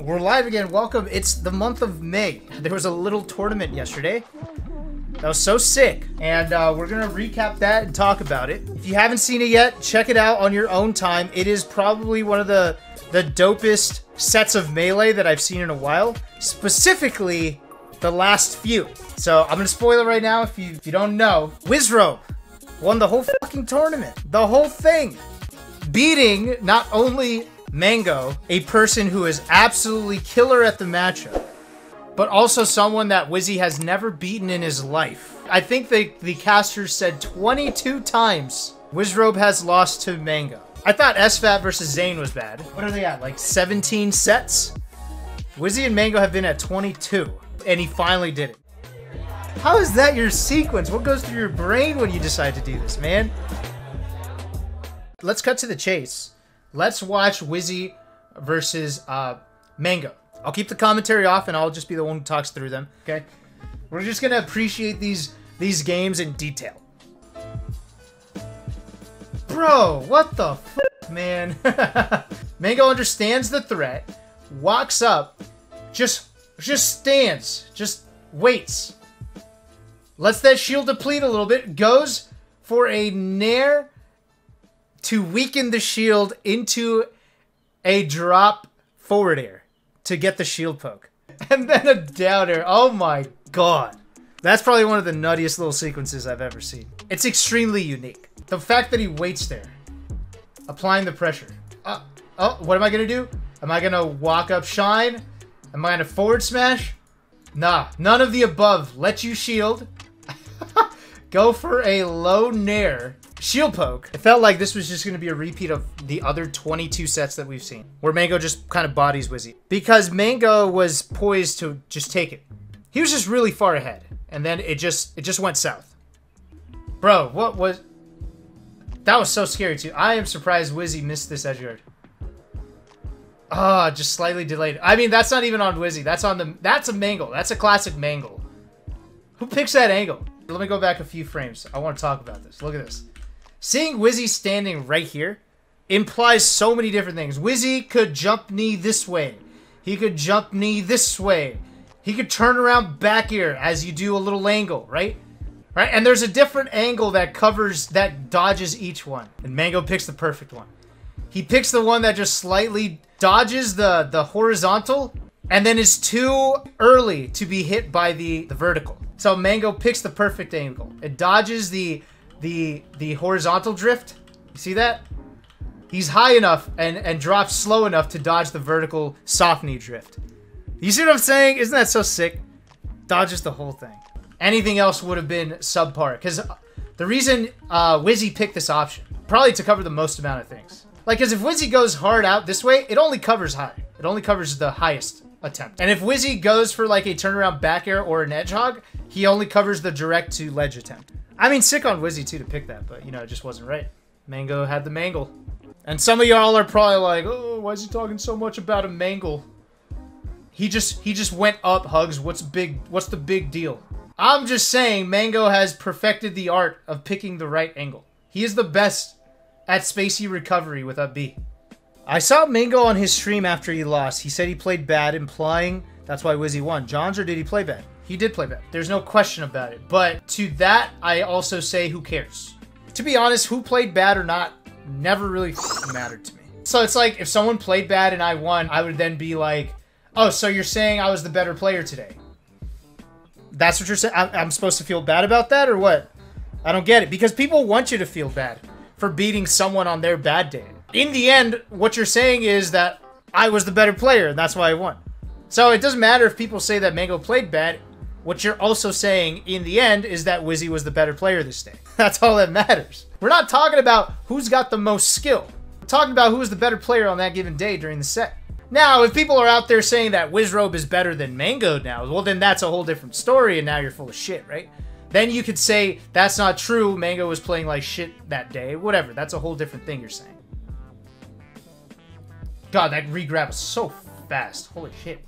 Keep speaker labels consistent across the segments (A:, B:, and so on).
A: We're live again. Welcome. It's the month of May. There was a little tournament yesterday. That was so sick. And we're going to recap that and talk about it. If you haven't seen it yet, check it out on your own time. It is probably one of the dopest sets of Melee that I've seen in a while. Specifically, the last few. So I'm going to spoil it right now if you don't know. Wizzy won the whole fucking tournament. The whole thing. Beating not only Mango, a person who is absolutely killer at the matchup, but also someone that Wizzy has never beaten in his life. I think the casters said 22 times Wizzy has lost to Mango. I thought SFAT versus Zane was bad. What are they at, like 17 sets? Wizzy and Mango have been at 22, and he finally did it. How is that your sequence? What goes through your brain when you decide to do this, man? Let's cut to the chase. Let's watch Wizzy versus Mango. I'll keep the commentary off and I'll just be the one who talks through them, okay? We're just gonna appreciate these games in detail. Bro, what the f***, man? Mango understands the threat, walks up, just stands, just waits. Lets that shield deplete a little bit, goes for a nair to weaken the shield into a drop forward air to get the shield poke. And then a down air. Oh my god. That's probably one of the nuttiest little sequences I've ever seen. It's extremely unique. The fact that he waits there, applying the pressure. Oh, what am I gonna do? Am I gonna walk up shine? Am I gonna forward smash? Nah, none of the above. Let you shield. Go for a low nair. Shield poke. It felt like this was just going to be a repeat of the other 22 sets that we've seen, where Mango just kind of bodies Wizzy. Because Mango was poised to just take it. He was just really far ahead, and then it just went south. Bro, what was... That was so scary too. I am surprised Wizzy missed this edge guard. Ah, just slightly delayed. I mean, that's not even on Wizzy. That's on the... That's a Mangle. That's a classic Mangle. Who picks that angle? Let me go back a few frames. I want to talk about this. Look at this. Seeing Wizzy standing right here implies so many different things. Wizzy could jump knee this way. He could jump knee this way. He could turn around back here as you do a little angle, right? Right? And there's a different angle that covers, that dodges each one. And Mango picks the perfect one. He picks the one that just slightly dodges the horizontal and then is too early to be hit by the vertical. So Mango picks the perfect angle. It dodges the horizontal drift. You see that? He's high enough and drops slow enough to dodge the vertical soft knee drift. You see what I'm saying? Isn't that so sick? Dodges the whole thing. Anything else would have been subpar. Because the reason Wizzy picked this option, probably to cover the most amount of things. Like, because if Wizzy goes hard out this way, it only covers high. It only covers the highest attempt. And if Wizzy goes for like a turnaround back air or an edge hog, he only covers the direct to ledge attempt. I mean, sick on Wizzy too to pick that, but you know, it just wasn't right. Mango had the mangle. And some of y'all are probably like, oh, why is he talking so much about a mangle? He just went up, Hugs. What's the big deal? I'm just saying Mango has perfected the art of picking the right angle. He is the best at spacey recovery with up B. I saw Mango on his stream after he lost. He said he played bad, implying that's why Wizzy won. Johns, or did he play bad? He did play bad. There's no question about it. But to that, I also say, who cares? To be honest, who played bad or not never really mattered to me. So it's like, if someone played bad and I won, I would then be like, oh, so you're saying I was the better player today? That's what you're saying? I'm supposed to feel bad about that, or what? I don't get it. Because people want you to feel bad for beating someone on their bad day. In the end, what you're saying is that I was the better player, and that's why I won. So it doesn't matter if people say that Mango played bad. What you're also saying in the end is that Wizzy was the better player this day. That's all that matters. We're not talking about who's got the most skill. We're talking about who was the better player on that given day during the set. Now, if people are out there saying that Wizzy is better than Mango now, well then that's a whole different story and now you're full of shit, right? Then you could say that's not true, Mango was playing like shit that day, whatever. That's a whole different thing you're saying. God, that regrab was so fast. Holy shit.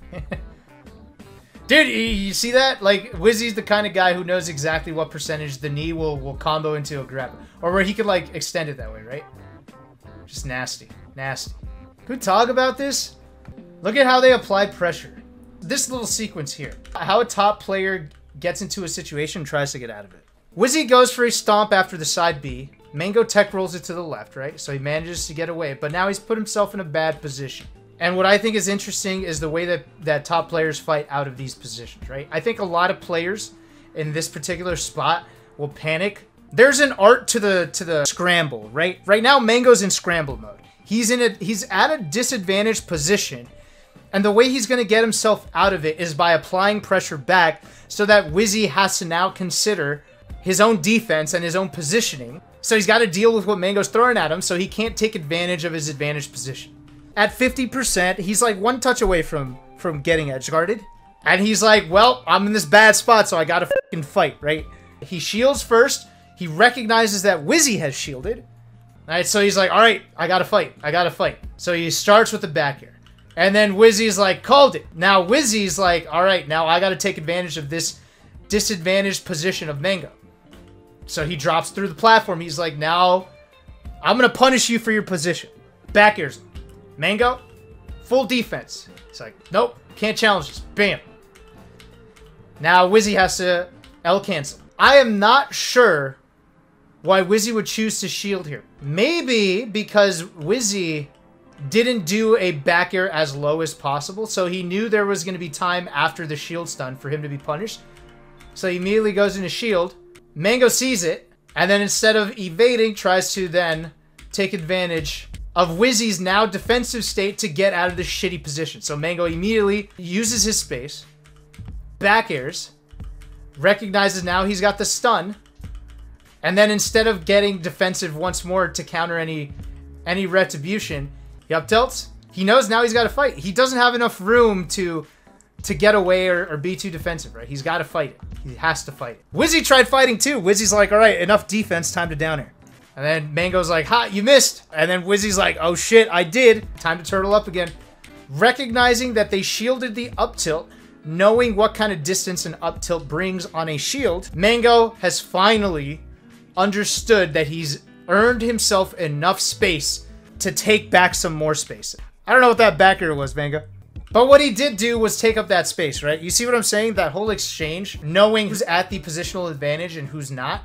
A: Dude, you see that? Like, Wizzy's the kind of guy who knows exactly what percentage the knee will combo into a grab. Or where he could, like, extend it that way, right? Just nasty. Nasty. Can we talk about this? Look at how they apply pressure. This little sequence here. How a top player gets into a situation and tries to get out of it. Wizzy goes for a stomp after the side B. Mango tech rolls it to the left, right? So he manages to get away, but now he's put himself in a bad position. And what I think is interesting is the way that top players fight out of these positions, right? I think a lot of players in this particular spot will panic. There's an art to the scramble, right? Right now, Mango's in scramble mode. He's at a disadvantaged position, and the way he's going to get himself out of it is by applying pressure back so that Wizzy has to now consider his own defense and his own positioning. So he's got to deal with what Mango's throwing at him, so he can't take advantage of his advantaged position. At 50%, he's like one touch away from getting edge guarded. And he's like, well, I'm in this bad spot, so I gotta fucking fight, right? He shields first. He recognizes that Wizzy has shielded. Alright, so he's like, alright, I gotta fight. So he starts with the back air. And then Wizzy's like, called it. Now Wizzy's like, alright, now I gotta take advantage of this disadvantaged position of Mango. So he drops through the platform. He's like, now I'm gonna punish you for your position. Back airs. Mango, full defense. He's like, nope, can't challenge this. Bam. Now Wizzy has to L cancel. I am not sure why Wizzy would choose to shield here. Maybe because Wizzy didn't do a back air as low as possible, so he knew there was going to be time after the shield stun for him to be punished. So he immediately goes into shield. Mango sees it, and then instead of evading, tries to then take advantage of Wizzy's now defensive state to get out of this shitty position. So Mango immediately uses his space, back airs, recognizes now he's got the stun, and then instead of getting defensive once more to counter any retribution, he up tilts. He knows now he's got to fight. He doesn't have enough room to get away or be too defensive, right? He's got to fight it. He has to fight it. Wizzy tried fighting too. Wizzy's like, all right, enough defense, time to down air. And then Mango's like, ha, you missed. And then Wizzy's like, oh shit, I did. Time to turtle up again. Recognizing that they shielded the up tilt, knowing what kind of distance an up tilt brings on a shield, Mango has finally understood that he's earned himself enough space to take back some more space. I don't know what that back air was, Mango. But what he did do was take up that space, right? You see what I'm saying? That whole exchange, knowing who's at the positional advantage and who's not.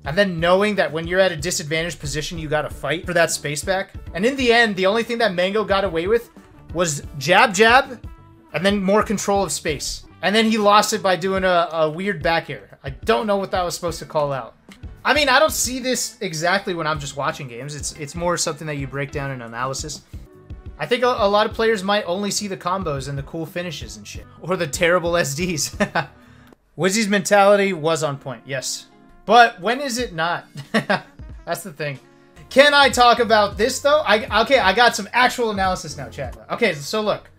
A: And then knowing that when you're at a disadvantaged position, you gotta fight for that space back. And in the end, the only thing that Mango got away with was jab, jab, and then more control of space. And then he lost it by doing a weird back air. I don't know what that was supposed to call out. I mean, I don't see this exactly when I'm just watching games. It's more something that you break down in analysis. I think a lot of players might only see the combos and the cool finishes and shit. Or the terrible SDs. Wizzy's mentality was on point, yes. But when is it not? That's the thing. Can I talk about this, though? Okay, I got some actual analysis now, chat. Okay, so look.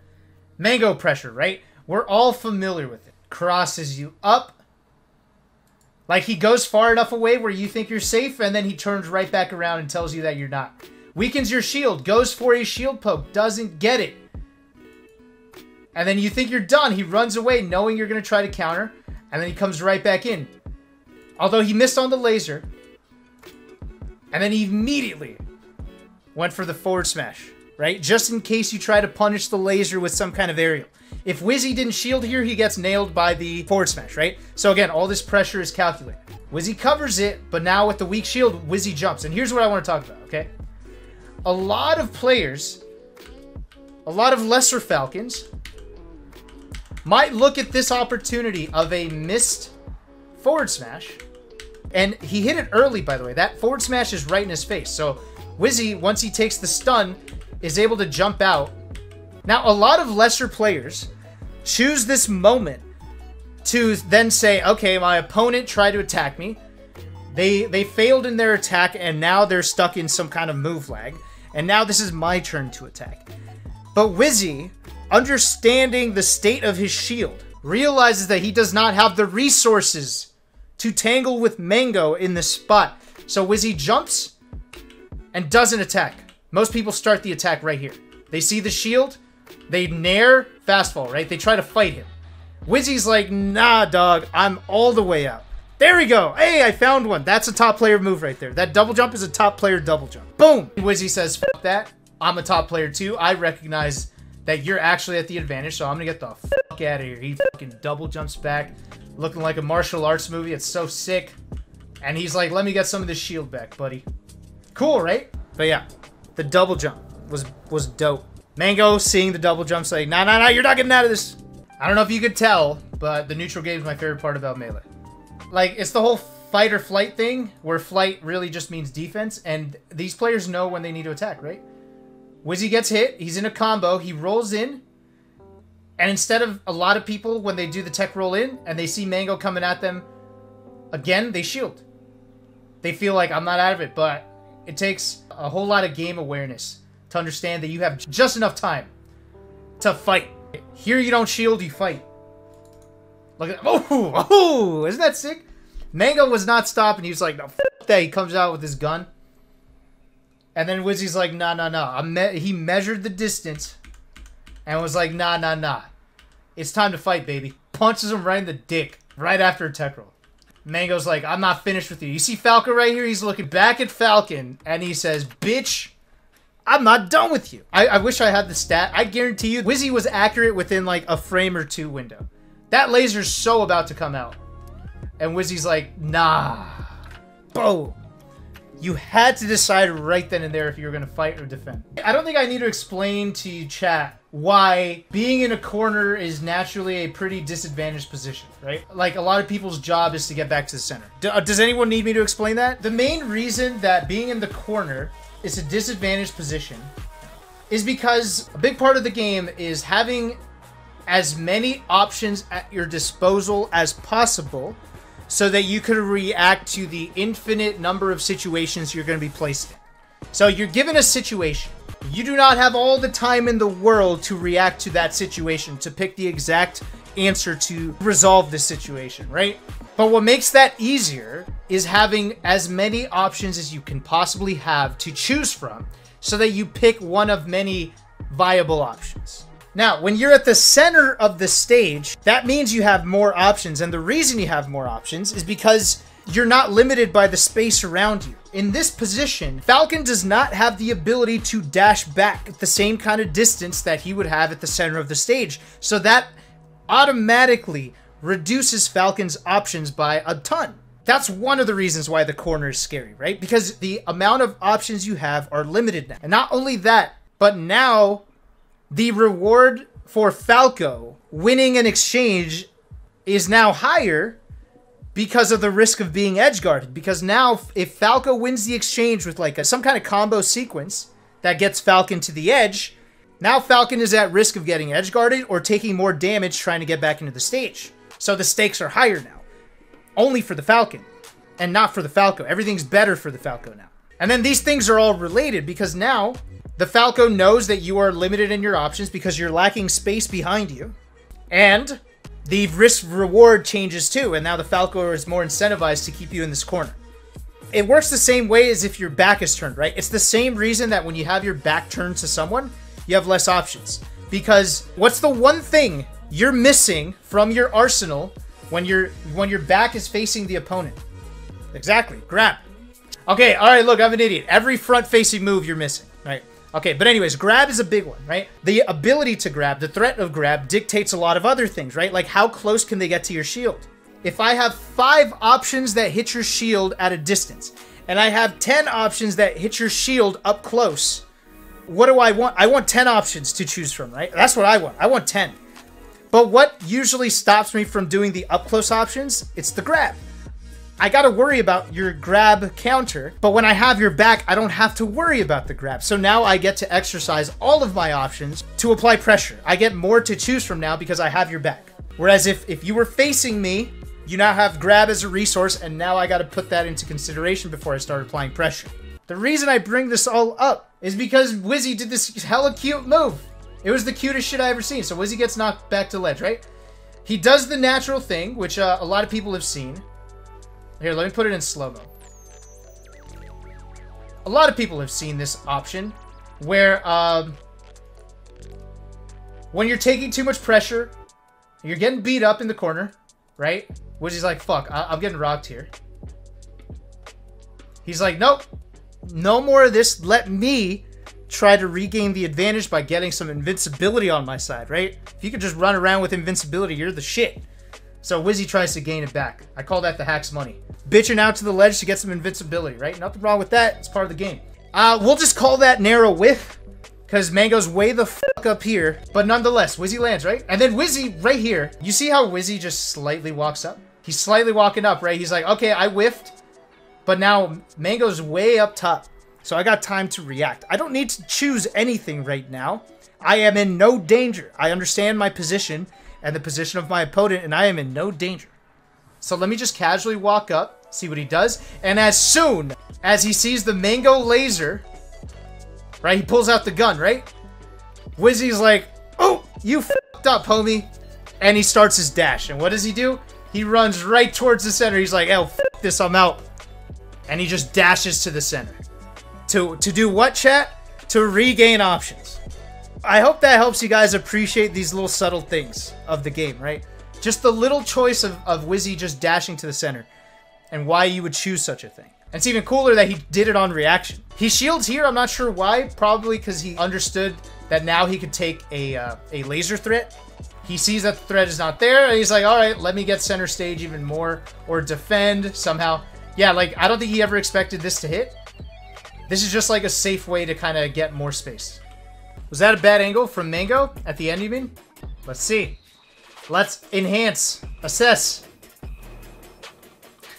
A: Mango pressure, right? We're all familiar with it. Crosses you up. Like, he goes far enough away where you think you're safe, and then he turns right back around and tells you that you're not. Weakens your shield. Goes for a shield poke. Doesn't get it. And then you think you're done. He runs away knowing you're going to try to counter, and then he comes right back in. Although he missed on the laser. And then he immediately went for the forward smash, right? Just in case you try to punish the laser with some kind of aerial. If Wizzy didn't shield here, he gets nailed by the forward smash, right? So again, all this pressure is calculated. Wizzy covers it, but now with the weak shield, Wizzy jumps. And here's what I want to talk about, okay? A lot of players, a lot of lesser Falcons, might look at this opportunity of a missed forward smash. And he hit it early, by the way. That forward smash is right in his face. So Wizzy, once he takes the stun, is able to jump out. Now, a lot of lesser players choose this moment to then say, okay, my opponent tried to attack me. They failed in their attack, and now they're stuck in some kind of move lag. And now this is my turn to attack. But Wizzy, understanding the state of his shield, realizes that he does not have the resources to tangle with Mango in this spot. So Wizzy jumps and doesn't attack. Most people start the attack right here. They see the shield, they nair, fastfall, right? They try to fight him. Wizzy's like, nah, dog, I'm all the way out. There we go. Hey, I found one. That's a top player move right there. That double jump is a top player double jump. Boom. Wizzy says, fuck that. I'm a top player too. I recognize that you're actually at the advantage, so I'm gonna get the fuck out of here. He fucking double jumps back, looking like a martial arts movie. It's so sick. And he's like, let me get some of this shield back, buddy. Cool, right? But yeah, the double jump was dope. Mango seeing the double jump saying, nah, you're not getting out of this. I don't know if you could tell, but the neutral game is my favorite part about Melee. Like, it's the whole fight or flight thing, where flight really just means defense, and these players know when they need to attack, right? Wizzy gets hit, he's in a combo, he rolls in, and instead of a lot of people, when they do the tech roll in, and they see Mango coming at them, again, they shield. They feel like, I'm not out of it, but it takes a whole lot of game awareness to understand that you have just enough time to fight. Here you don't shield, you fight. Look at oh, isn't that sick? Mango was not stopping. He was like, no, f that. He comes out with his gun. And then Wizzy's like, nah. He measured the distance and was like, nah. It's time to fight, baby. Punches him right in the dick right after a tech roll. Mango's like, I'm not finished with you. You see Falcon right here? He's looking back at Falcon and he says, bitch, I'm not done with you. I wish I had the stat. I guarantee you, Wizzy was accurate within like a frame or two window. That laser's so about to come out. And Wizzy's like, nah. Boom. You had to decide right then and there if you were going to fight or defend. I don't think I need to explain to you, chat, why being in a corner is naturally a pretty disadvantaged position, right? Like, a lot of people's job is to get back to the center. Does anyone need me to explain that? The main reason that being in the corner is a disadvantaged position is because a big part of the game is having as many options at your disposal as possible so that you could react to the infinite number of situations you're going to be placed in. So you're given a situation. You do not have all the time in the world to react to that situation, to pick the exact answer to resolve the situation, right? But what makes that easier is having as many options as you can possibly have to choose from so that you pick one of many viable options. Now, when you're at the center of the stage, that means you have more options. And the reason you have more options is because you're not limited by the space around you. In this position, Falcon does not have the ability to dash back at the same kind of distance that he would have at the center of the stage. So that automatically reduces Falcon's options by a ton. That's one of the reasons why the corner is scary, right? Because the amount of options you have are limited now. And not only that, but now the reward for Falco winning an exchange is now higher because of the risk of being edge guarded. Because now if Falco wins the exchange with like some kind of combo sequence that gets Falcon to the edge, now Falcon is at risk of getting edge guarded or taking more damage trying to get back into the stage. So the stakes are higher now. Only for the Falcon and not for the Falco. Everything's better for the Falco now. And then these things are all related because now the Falco knows that you are limited in your options because you're lacking space behind you. And the risk-reward changes too, and now the Falco is more incentivized to keep you in this corner. It works the same way as if your back is turned, right? It's the same reason that when you have your back turned to someone, you have less options. Because what's the one thing you're missing from your arsenal when your back is facing the opponent? Exactly, grab. Okay, alright, look, I'm an idiot. Every front-facing move you're missing, right? Okay, but anyways, grab is a big one, right? The ability to grab, the threat of grab, dictates a lot of other things, right? Like how close can they get to your shield? If I have 5 options that hit your shield at a distance, and I have 10 options that hit your shield up close, what do I want? I want 10 options to choose from, right? That's what I want. I want 10. But what usually stops me from doing the up-close options? It's the grab. I gotta worry about your grab counter, but when I have your back, I don't have to worry about the grab. So now I get to exercise all of my options to apply pressure. I get more to choose from now because I have your back. Whereas if you were facing me, you now have grab as a resource, and now I gotta put that into consideration before I start applying pressure. The reason I bring this all up is because Wizzy did this hella cute move. It was the cutest shit I ever seen. So Wizzy gets knocked back to ledge, right? He does the natural thing, which a lot of people have seen. Here, let me put it in slow-mo. A lot of people have seen this option where when you're taking too much pressure, you're getting beat up in the corner, right? Wizzy's like, fuck, I'm getting rocked here. He's like, nope, no more of this. Let me try to regain the advantage by getting some invincibility on my side, right? If you could just run around with invincibility, you're the shit. So Wizzy tries to gain it back. I call that the hack's money. Bitching out to the ledge to get some invincibility, right? Nothing wrong with that. It's part of the game. We'll just call that narrow whiff, because Mango's way the fuck up here. But nonetheless, Wizzy lands, right? And then Wizzy right here. You see how Wizzy just slightly walks up? He's slightly walking up, right? He's like, okay, I whiffed. But now Mango's way up top. So I got time to react. I don't need to choose anything right now. I am in no danger. I understand my position and the position of my opponent, and I am in no danger. So let me just casually walk up, see what he does. And as soon as he sees the Mango laser, right, he pulls out the gun, right? Wizzy's like, oh, you f***ed up, homie. And he starts his dash. And what does he do? He runs right towards the center. He's like, oh, f*** this, I'm out. And he just dashes to the center. To do what, chat? To regain options. I hope that helps you guys appreciate these little subtle things of the game, right? Just the little choice of Wizzy just dashing to the center. And why you would choose such a thing. And it's even cooler that he did it on reaction. He shields here, I'm not sure why. Probably because he understood that now he could take a laser threat. He sees that the threat is not there, and he's like, alright, let me get center stage even more. Or defend somehow. Yeah, like, I don't think he ever expected this to hit. This is just like a safe way to kind of get more space. Was that a bad angle from Mango at the end, you mean? Let's see. Let's enhance. Assess.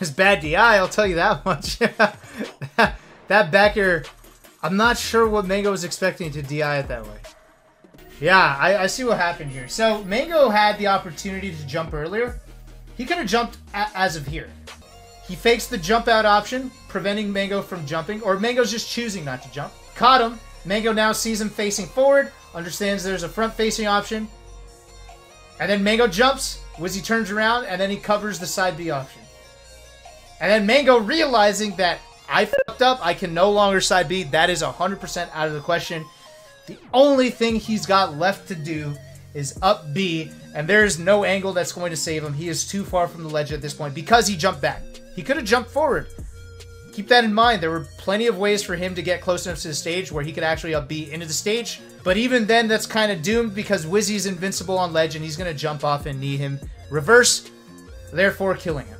A: It's bad DI, I'll tell you that much. That back air, I'm not sure what Mango was expecting to DI it that way. Yeah, I see what happened here. So, Mango had the opportunity to jump earlier. He could have jumped as of here. He fakes the jump out option, preventing Mango from jumping, or Mango's just choosing not to jump. Caught him. Mango now sees him facing forward, understands there's a front facing option. And then Mango jumps, Wizzy turns around, and then he covers the side B option. And then Mango realizing that I fucked up, I can no longer side B, that is 100% out of the question. The only thing he's got left to do is up B, and there is no angle that's going to save him. He is too far from the ledge at this point because he jumped back. He could have jumped forward. Keep that in mind. There were plenty of ways for him to get close enough to the stage where he could actually up B into the stage. But even then, that's kind of doomed because Wizzy's invincible on ledge and he's going to jump off and knee him reverse, therefore killing him.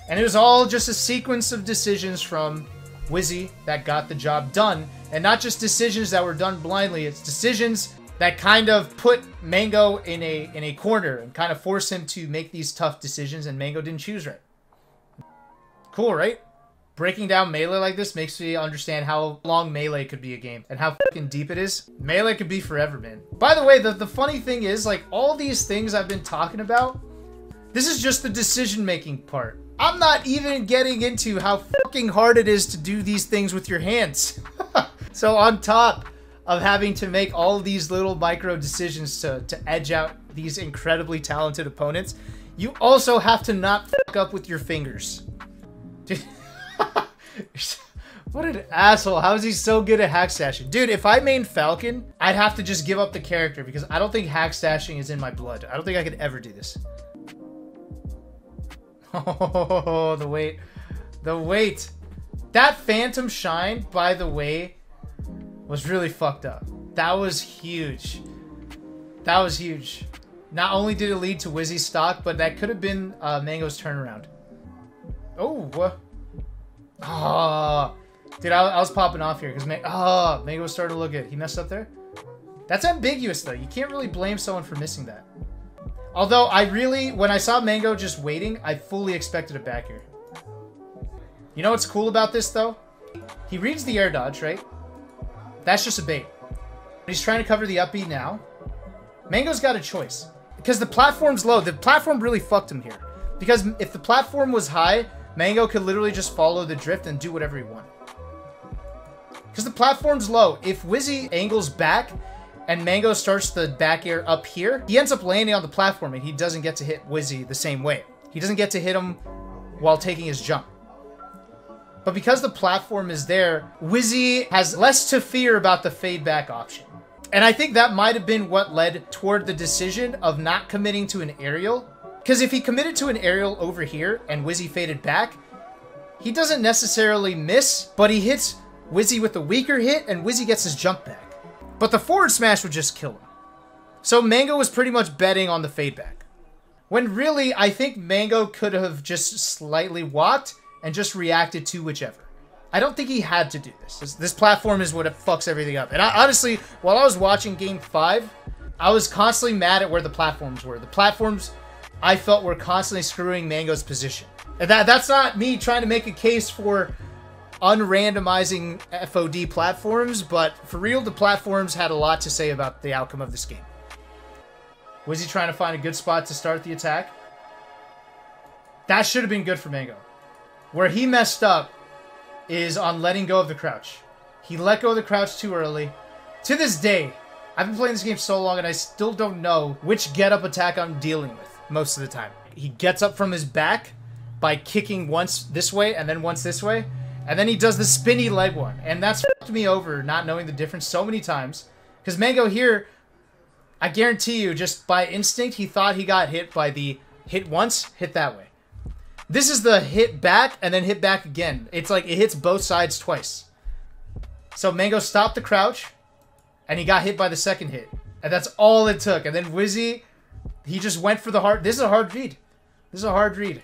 A: And it was all just a sequence of decisions from Wizzy that got the job done. And not just decisions that were done blindly, it's decisions that kind of put Mango in a corner and kind of forced him to make these tough decisions, and Mango didn't choose right. Cool, right? Breaking down Melee like this makes me understand how long Melee could be a game and how fucking deep it is. Melee could be forever, man. By the way, the funny thing is, like, all these things I've been talking about, this is just the decision-making part. I'm not even getting into how fucking hard it is to do these things with your hands. So on top of having to make all of these little micro decisions to edge out these incredibly talented opponents, you also have to not fuck up with your fingers. Dude, what an asshole. How is he so good at hack stashing? Dude, if I main Falcon, I'd have to just give up the character because I don't think hack stashing is in my blood. I don't think I could ever do this. Oh, the weight. The weight. That Phantom Shine, by the way, was really fucked up. That was huge. That was huge. Not only did it lead to Wizzy's stock, but that could have been Mango's turnaround. Oh, what? Oh, dude, I was popping off here because Mango was starting to look good. He messed up there. That's ambiguous, though. You can't really blame someone for missing that. Although, when I saw Mango just waiting, I fully expected a back air. You know what's cool about this, though? He reads the air dodge, right? That's just a bait. He's trying to cover the up B now. Mango's got a choice. Because the platform's low. The platform really fucked him here. Because if the platform was high, Mango could literally just follow the drift and do whatever he wanted. Because the platform's low. If Wizzy angles back and Mango starts the back air up here, he ends up landing on the platform and he doesn't get to hit Wizzy the same way. He doesn't get to hit him while taking his jump. But because the platform is there, Wizzy has less to fear about the fade back option. And I think that might have been what led toward the decision of not committing to an aerial. Because if he committed to an aerial over here and Wizzy faded back, he doesn't necessarily miss, but he hits Wizzy with the weaker hit, and Wizzy gets his jump back. But the forward smash would just kill him. So Mango was pretty much betting on the fade back. When really, I think Mango could have just slightly walked and just reacted to whichever. I don't think he had to do this. This platform is what fucks everything up. And honestly, while I was watching Game 5, I was constantly mad at where the platforms were. The platforms, I felt, were constantly screwing Mango's position. And that's not me trying to make a case for unrandomizing FOD platforms, but for real, the platforms had a lot to say about the outcome of this game. Was he trying to find a good spot to start the attack? That should have been good for Mango. Where he messed up is on letting go of the crouch. He let go of the crouch too early. To this day, I've been playing this game so long and I still don't know which get-up attack I'm dealing with most of the time. He gets up from his back by kicking once this way and then once this way. And then he does the spinny leg one. And that's fucked me over, not knowing the difference so many times. Because Mango here, I guarantee you, just by instinct, he thought he got hit by the hit once, hit that way. This is the hit back and then hit back again. It's like it hits both sides twice. So Mango stopped the crouch and he got hit by the second hit. And that's all it took. And then Wizzy, he just went for the hard... This is a hard read. This is a hard read.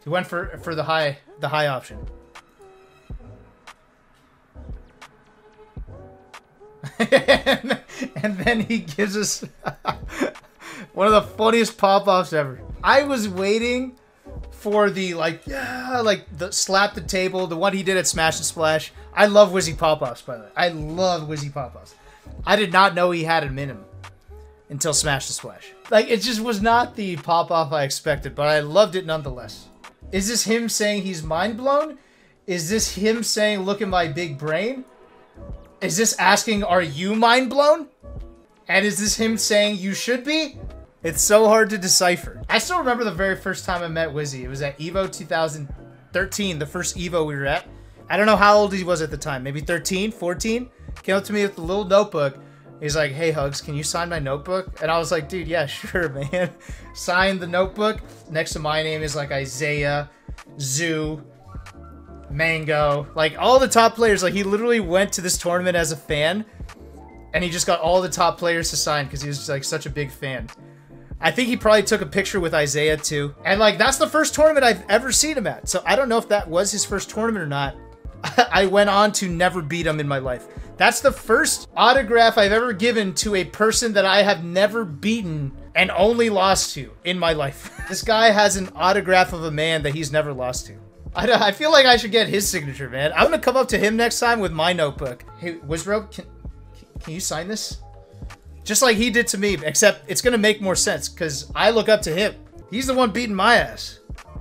A: He went for the high option. and then he gives us one of the funniest pop-offs ever. I was waiting for the the slap the table, the one he did at Smash and Splash. I love Wizzy pop-offs, by the way. I love Wizzy pop-offs. I did not know he had a minimum until Smash and Splash. Like, it just was not the pop-off I expected, but I loved it nonetheless. Is this him saying he's mind blown? Is this him saying, look at my big brain? Is this asking, are you mind blown? And is this him saying you should be? It's so hard to decipher. I still remember the very first time I met Wizzy. It was at EVO 2013, the first EVO we were at. I don't know how old he was at the time. Maybe 13, 14? Came up to me with a little notebook. He's like, hey, Hugs, can you sign my notebook? And I was like, dude, yeah, sure, man. Signed the notebook. Next to my name is like Isaiah, Zoo, Mango. Like, all the top players. Like, he literally went to this tournament as a fan. And he just got all the top players to sign because he was, like, such a big fan. I think he probably took a picture with Isaiah, too. And, like, that's the first tournament I've ever seen him at. So I don't know if that was his first tournament or not. I went on to never beat him in my life. That's the first autograph I've ever given to a person that I have never beaten and only lost to in my life. This guy has an autograph of a man that he's never lost to. I feel like I should get his signature, man. I'm gonna come up to him next time with my notebook. Hey, Wizrobe, can you sign this? Just like he did to me, except it's gonna make more sense because I look up to him. He's the one beating my ass.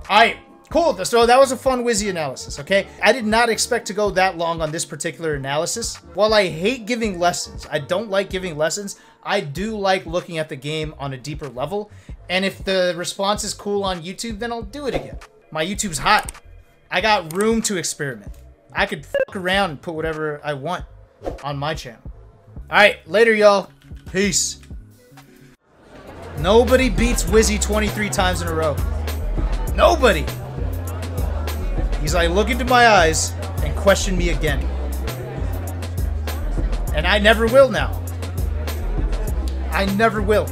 A: Alright. Cool, so that was a fun Wizzy analysis, okay? I did not expect to go that long on this particular analysis. While I hate giving lessons, I don't like giving lessons, I do like looking at the game on a deeper level. And if the response is cool on YouTube, then I'll do it again. My YouTube's hot. I got room to experiment. I could fuck around and put whatever I want on my channel. Alright, later y'all. Peace. Nobody beats Wizzy 23 times in a row. Nobody! He's like, look into my eyes and question me again. And I never will now. I never will.